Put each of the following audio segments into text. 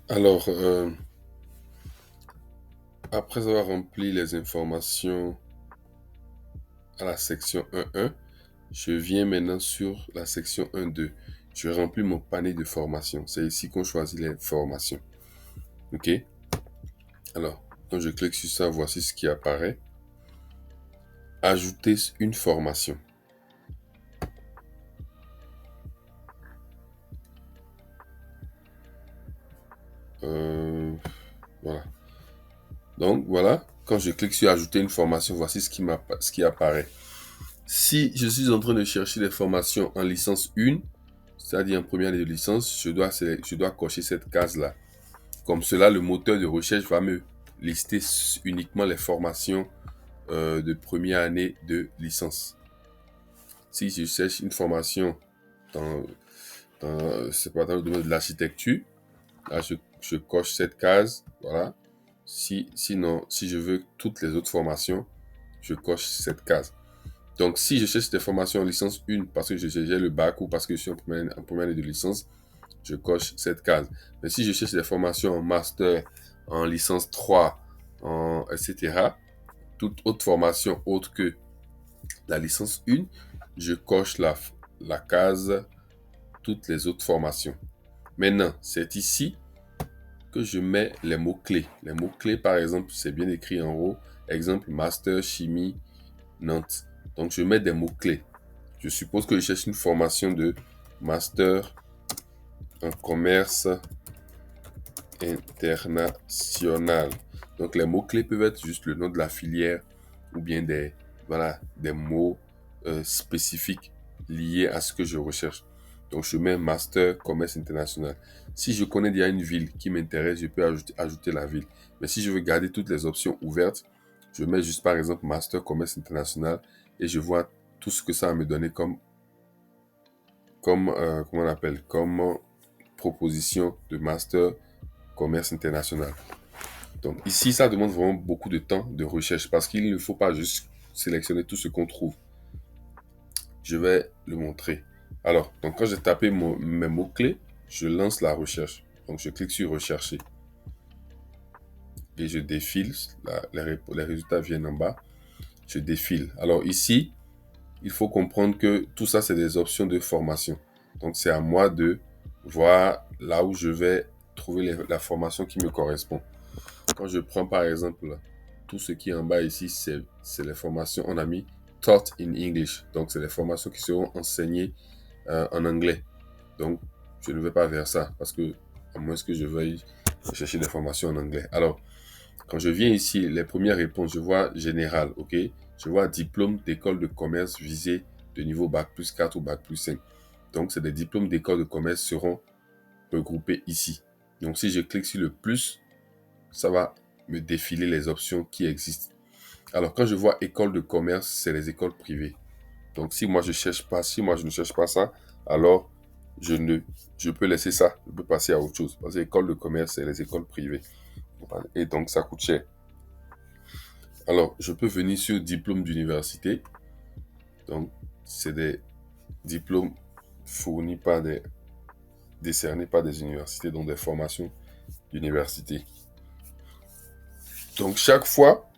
Alors, après avoir rempli les informations à la section 1.1, je viens maintenant sur la section 1.2. Je remplis mon panier de formation. C'est ici qu'on choisit les formations. OK? Alors, quand je clique sur ça, voici ce qui apparaît. Ajouter une formation. Euh, voilà. Donc, voilà. Quand je clique sur ajouter une formation, voici ce qui apparaît. Si je suis en train de chercher des formations en licence 1, c'est-à-dire en première année de licence, je dois cocher cette case-là. Comme cela, le moteur de recherche va me lister uniquement les formations de première année de licence. Si je cherche une formation dans, c'est pas dans le domaine de l'architecture, là, je coche cette case, voilà. Sinon, si je veux toutes les autres formations, je coche cette case. Donc, si je cherche des formations en licence 1 parce que j'ai le bac ou parce que je suis en première année de licence, je coche cette case. Mais si je cherche des formations en master, en licence 3, etc., toute autre formation autre que la licence 1, je coche la case toutes les autres formations. Maintenant, c'est ici que je mets les mots-clés. Les mots-clés, par exemple, c'est bien écrit en haut. Exemple, master, chimie, Nantes. Donc, je mets des mots-clés. Je suppose que je cherche une formation de master en commerce international. Donc, les mots-clés peuvent être juste le nom de la filière ou bien des mots spécifiques liés à ce que je recherche. Donc, je mets master commerce international. Si je connais déjà une ville qui m'intéresse, je peux ajouter la ville. Mais si je veux garder toutes les options ouvertes, je mets juste par exemple master commerce international et je vois tout ce que ça va me donner comment on appelle, comme proposition de master commerce international. Donc ici, ça demande vraiment beaucoup de temps de recherche parce qu'il ne faut pas juste sélectionner tout ce qu'on trouve. Je vais le montrer. Alors, donc quand j'ai tapé mes mots-clés, je lance la recherche. Donc je clique sur rechercher et je défile. Les résultats viennent en bas. Je défile. Alors ici, il faut comprendre que tout ça, c'est des options de formation. Donc c'est à moi de voir là où je vais trouver la formation qui me correspond. Quand je prends par exemple tout ce qui est en bas ici, c'est les formations, on a mis Taught in English. Donc, c'est les formations qui seront enseignées en anglais. Donc, je ne vais pas vers ça parce que, à moins que je veuille chercher des formations en anglais. Alors, quand je viens ici, les premières réponses, je vois général, ok? Je vois diplôme d'école de commerce visé de niveau bac+4 ou bac+5. Donc, c'est des diplômes d'école de commerce seront regroupés ici. Donc, si je clique sur le plus, ça va me défiler les options qui existent. Alors, quand je vois école de commerce, c'est les écoles privées. Donc, si moi je ne cherche pas ça, alors je peux laisser ça. Je peux passer à autre chose. Parce que l'école de commerce, c'est les écoles privées. Et donc, ça coûte cher. Alors, je peux venir sur diplôme d'université. Donc, c'est des diplômes fournis décernés par des universités, donc des formations d'université. Donc, chaque fois,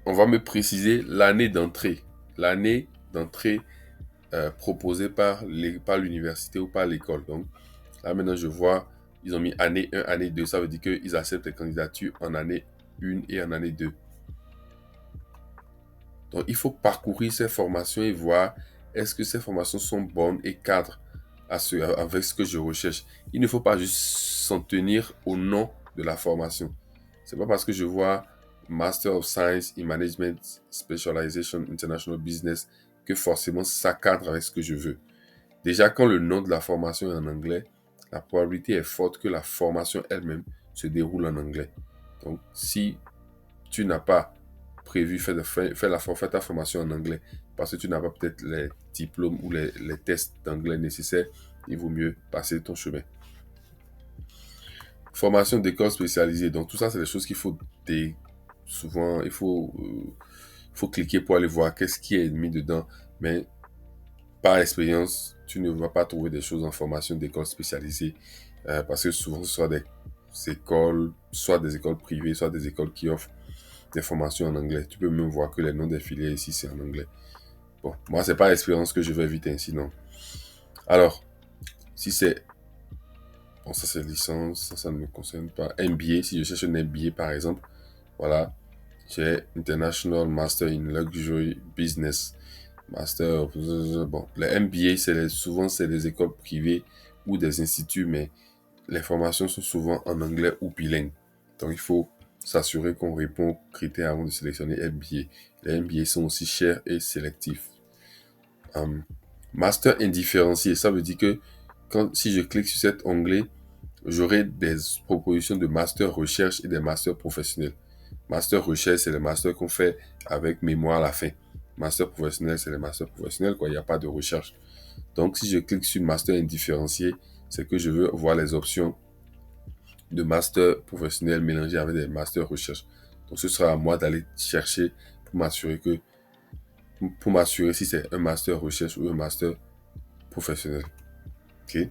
on va me préciser l'année d'entrée. L'année d'entrée proposée par l'université ou par l'école. Donc là maintenant je vois, ils ont mis année 1, année 2. Ça veut dire qu'ils acceptent les candidatures en année 1 et en année 2. Donc il faut parcourir ces formations et voir est-ce que ces formations sont bonnes et cadrent avec ce que je recherche. Il ne faut pas juste s'en tenir au nom de la formation. C'est pas parce que je vois Master of Science in Management Specialization International Business que forcément ça cadre avec ce que je veux. Déjà, quand le nom de la formation est en anglais, la probabilité est forte que la formation elle-même se déroule en anglais. Donc, si tu n'as pas prévu faire ta formation en anglais parce que tu n'as pas peut-être les diplômes ou les tests d'anglais nécessaires, il vaut mieux passer ton chemin. Formation d'école spécialisée. Donc, tout ça, c'est des choses qu'il faut souvent, faut cliquer pour aller voir qu'est-ce qui est mis dedans. Mais par expérience, tu ne vas pas trouver des choses en formation d'école spécialisée. parce que souvent, ce sont des écoles, soit des écoles privées, soit des écoles qui offrent des formations en anglais. Tu peux même voir que les noms des filières ici, c'est en anglais. Bon, moi, c'est pas l'expérience que je vais vite ainsi, non. Alors, si c'est... Bon, ça, c'est licence, ça ne me concerne pas. MBA, si je cherche un MBA, par exemple, voilà, j'ai International Master in Luxury Business. Master, bon, les MBA, souvent, c'est des écoles privées ou des instituts, mais les formations sont souvent en anglais ou bilingue. Donc, il faut s'assurer qu'on répond aux critères avant de sélectionner MBA. Les MBA sont aussi chers et sélectifs. Master indifférencié, ça veut dire que si je clique sur cet onglet, j'aurai des propositions de master recherche et des masters professionnels. Master recherche, c'est le master qu'on fait avec mémoire à la fin. Master professionnel, c'est le master professionnel, quoi. Il n'y a pas de recherche. Donc, si je clique sur master indifférencié, c'est que je veux voir les options de master professionnel mélangées avec des masters recherche. Donc, ce sera à moi d'aller chercher pour m'assurer si c'est un master recherche ou un master professionnel. OK?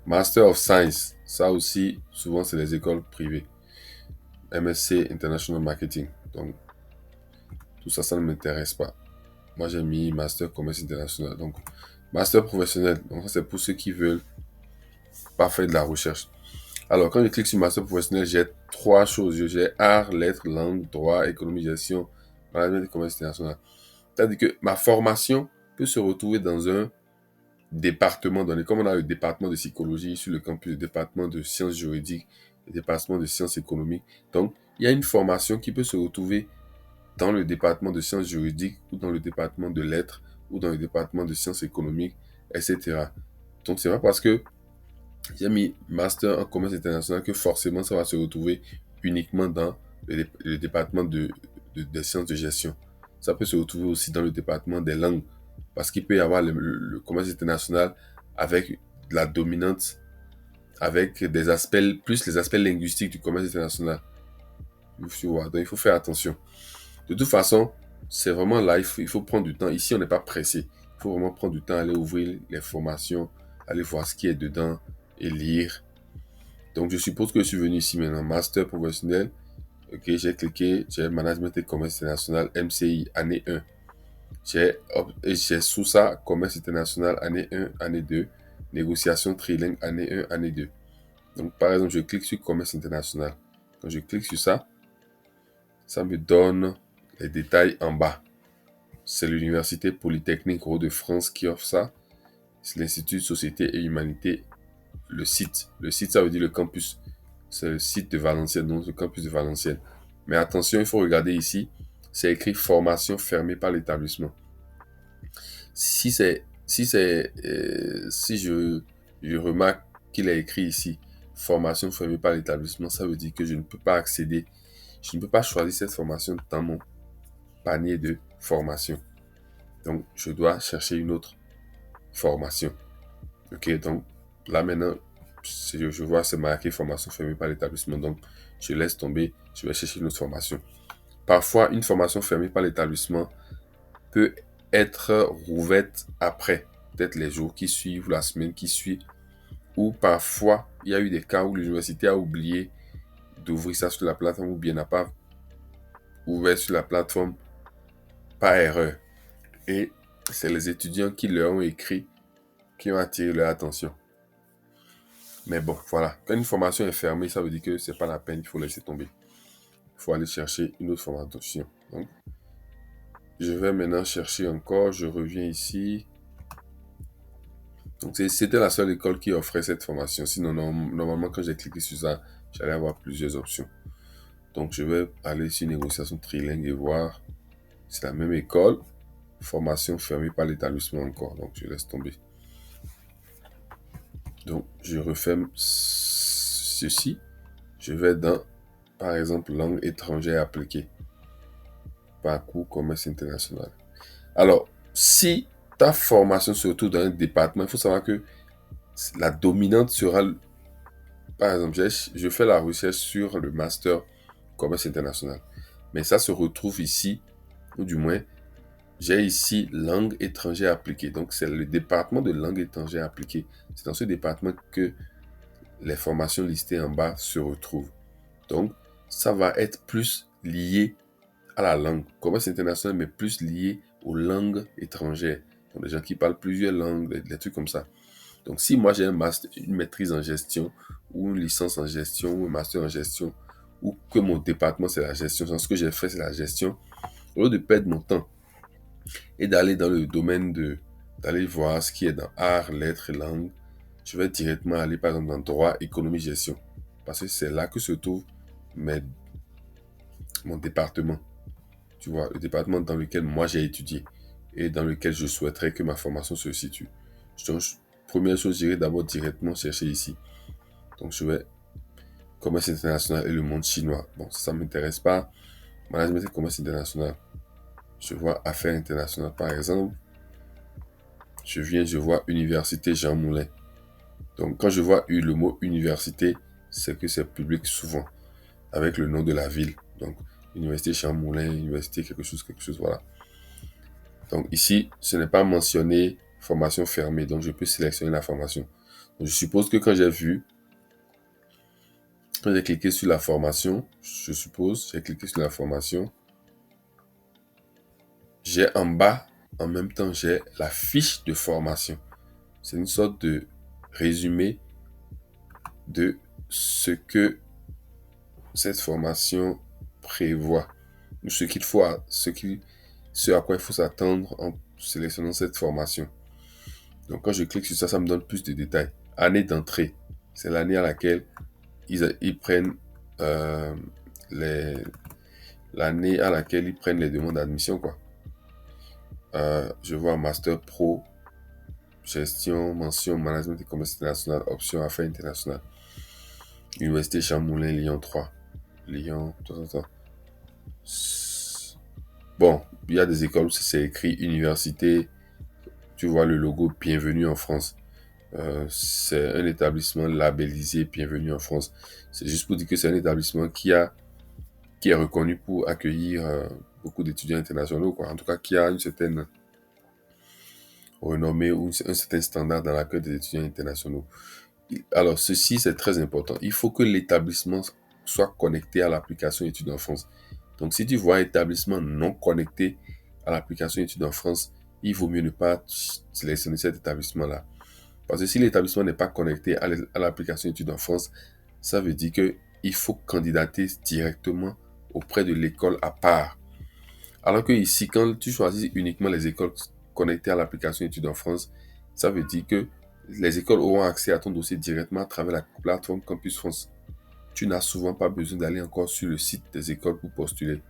Master of Science, ça aussi, souvent, c'est les écoles privées. MSc International Marketing. Donc, tout ça, ça ne m'intéresse pas. Moi, j'ai mis Master Commerce International. Donc, Master professionnel. Donc, ça, c'est pour ceux qui veulent pas faire de la recherche. Alors, quand je clique sur Master professionnel, j'ai trois choses. J'ai art, lettres, langue, droit, économie, gestion, management et commerce international. C'est-à-dire que ma formation peut se retrouver dans un département donné. Comme on a le département de psychologie sur le campus, le département de sciences juridiques, le département de sciences économiques. Donc, il y a une formation qui peut se retrouver dans le département de sciences juridiques ou dans le département de lettres ou dans le département de sciences économiques, etc. Donc, c'est pas parce que j'ai mis master en commerce international que forcément ça va se retrouver uniquement dans le département des sciences de gestion. Ça peut se retrouver aussi dans le département des langues parce qu'il peut y avoir le commerce international avec la dominante, avec des aspects, plus les aspects linguistiques du commerce international. Donc, il faut faire attention. De toute façon, c'est vraiment là, il faut prendre du temps. Ici, on n'est pas pressé. Il faut vraiment prendre du temps, aller ouvrir les formations, aller voir ce qui est dedans et lire. Donc, je suppose que je suis venu ici maintenant, master professionnel. Ok, j'ai cliqué, j'ai management et commerce international, MCI, année 1. J'ai sous ça, commerce international, année 1, année 2, négociation trilingue, année 1, année 2. Donc, par exemple, je clique sur commerce international. Quand je clique sur ça, ça me donne les détails en bas. C'est l'Université Polytechnique Hauts-de-France qui offre ça. C'est l'Institut de Société et Humanité, le site. Le site, ça veut dire le campus. C'est le site de Valenciennes, donc le campus de Valenciennes. Mais attention, il faut regarder ici. C'est écrit formation fermée par l'établissement. Si je remarque qu'il est écrit ici formation fermée par l'établissement, ça veut dire que je ne peux pas accéder, je ne peux pas choisir cette formation dans mon panier de formation. Donc, je dois chercher une autre formation. Ok, donc là maintenant, je vois c'est marqué formation fermée par l'établissement. Donc, je laisse tomber, je vais chercher une autre formation. Parfois, une formation fermée par l'établissement peut être rouverte après, peut-être les jours qui suivent, la semaine qui suit. Ou parfois, il y a eu des cas où l'université a oublié d'ouvrir ça sur la plateforme ou bien n'a pas ouvert sur la plateforme par erreur. Et c'est les étudiants qui leur ont écrit qui ont attiré leur attention. Mais bon, voilà. Quand une formation est fermée, ça veut dire que c'est pas la peine, il faut laisser tomber. Il faut aller chercher une autre formation. Donc, je vais maintenant chercher encore. Je reviens ici. Donc, c'était la seule école qui offrait cette formation. Sinon, normalement, quand j'ai cliqué sur ça, j'allais avoir plusieurs options. Donc, je vais aller sur négociation trilingue et voir. C'est la même école. Formation fermée par l'établissement encore. Donc, je laisse tomber. Donc, je referme ceci. Je vais dans, par exemple, langue étrangère appliquée. Parcours commerce international. Alors, si ta formation se retrouve dans un département, il faut savoir que la dominante sera, par exemple, je fais la recherche sur le master commerce international. Mais ça se retrouve ici, ou du moins, j'ai ici langue étrangère appliquée. Donc, c'est le département de langue étrangère appliquée. C'est dans ce département que les formations listées en bas se retrouvent. Donc, ça va être plus lié à la langue. Commerce international, mais plus lié aux langues étrangères. Donc, les gens qui parlent plusieurs langues, des trucs comme ça. Donc, si moi j'ai une maîtrise en gestion, ou une licence en gestion, ou un master en gestion, ou que mon département c'est la gestion, ce que j'ai fait c'est la gestion, au lieu de perdre mon temps et d'aller dans le domaine d'aller voir ce qui est dans art, lettres et langues, je vais directement aller par exemple dans droit, économie, gestion. Parce que c'est là que se trouve mes, mon département. Tu vois, le département dans lequel moi j'ai étudié et dans lequel je souhaiterais que ma formation se situe. Donc, première chose, j'irai d'abord directement chercher ici. Donc, je vais commerce international et le monde chinois. Bon, ça ne m'intéresse pas. Management et commerce international. Je vois affaires internationales, par exemple. Je vois université Jean Moulin. Donc, quand je vois le mot université, c'est que c'est public souvent, avec le nom de la ville. Donc, université Jean Moulin, université quelque chose, voilà. Donc, ici, ce n'est pas mentionné formation fermée, donc je peux sélectionner la formation. Donc, je suppose que quand j'ai cliqué sur la formation, j'ai cliqué sur la formation, j'ai en bas, en même temps, j'ai la fiche de formation. C'est une sorte de résumé de ce que cette formation prévoit, ce à quoi il faut s'attendre en sélectionnant cette formation. Donc quand je clique sur ça, ça me donne plus de détails. Année d'entrée, c'est l'année à laquelle ils prennent les l'année à laquelle ils prennent les demandes d'admission, quoi. Je vois Master Pro, gestion, mention, management et commerce international, option affaires internationales. Université Chamoulin, Lyon 3. Lyon, attends. Bon, il y a des écoles où c'est écrit université. Tu vois le logo Bienvenue en France. C'est un établissement labellisé Bienvenue en France. C'est juste pour dire que c'est un établissement qui est reconnu pour accueillir beaucoup d'étudiants internationaux, quoi. En tout cas, qui a une certaine renommée ou un certain standard dans l'accueil des étudiants internationaux. Alors, ceci, c'est très important. Il faut que l'établissement soit connecté à l'application Études en France. Donc, si tu vois un établissement non connecté à l'application Études en France, il vaut mieux ne pas sélectionner cet établissement-là. Parce que si l'établissement n'est pas connecté à l'application Études en France, ça veut dire qu'il faut candidater directement auprès de l'école à part. Alors que ici, quand tu choisis uniquement les écoles connectées à l'application Études en France, ça veut dire que les écoles auront accès à ton dossier directement à travers la plateforme Campus France. Tu n'as souvent pas besoin d'aller encore sur le site des écoles pour postuler.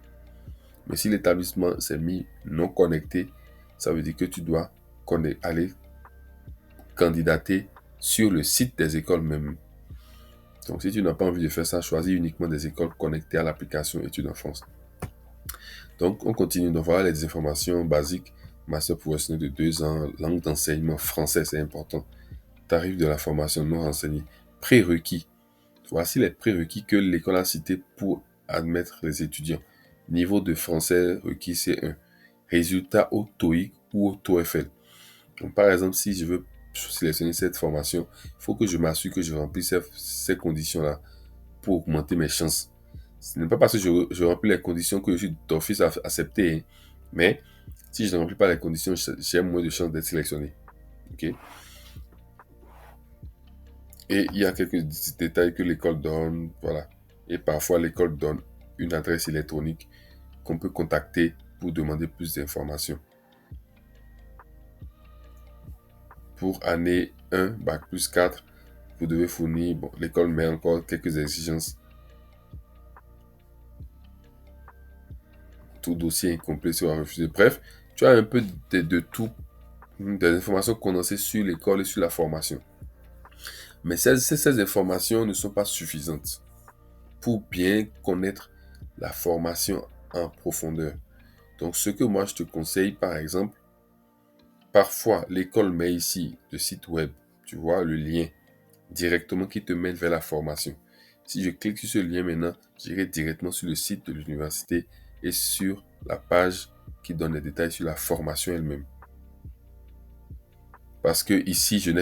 Mais si l'établissement s'est mis non connecté, ça veut dire que tu dois aller candidater sur le site des écoles même. Donc si tu n'as pas envie de faire ça, choisis uniquement des écoles connectées à l'application Études en France. Donc on continue. Donc voilà les informations basiques. Master professionnel de 2 ans, langue d'enseignement français, c'est important. Tarif de la formation non renseignée. Prérequis. Voici les prérequis que l'école a cités pour admettre les étudiants. Niveau de français requis C1. Résultat au TOEIC ou au TOEFL. Donc, par exemple, si je veux sélectionner cette formation, il faut que je m'assure que je remplis ces conditions-là pour augmenter mes chances. Ce n'est pas parce que je remplis les conditions que je suis d'office accepté, hein, mais si je ne remplis pas les conditions, j'ai moins de chances d'être sélectionné. Okay? Et il y a quelques détails que l'école donne, voilà. Et parfois, l'école donne une adresse électronique qu'on peut contacter pour demander plus d'informations. Pour année 1, Bac plus 4, vous devez fournir, bon, l'école met encore quelques exigences. Tout dossier incomplet sera refusé. Bref, tu as un peu de tout, des informations condensées sur l'école et sur la formation. Mais ces informations ne sont pas suffisantes pour bien connaître la formation en profondeur. Donc, ce que moi je te conseille, par exemple, parfois l'école met ici le site web, tu vois, le lien directement qui te mène vers la formation. Si je clique sur ce lien maintenant, j'irai directement sur le site de l'université et sur la page qui donne les détails sur la formation elle-même. Parce que ici, je n'ai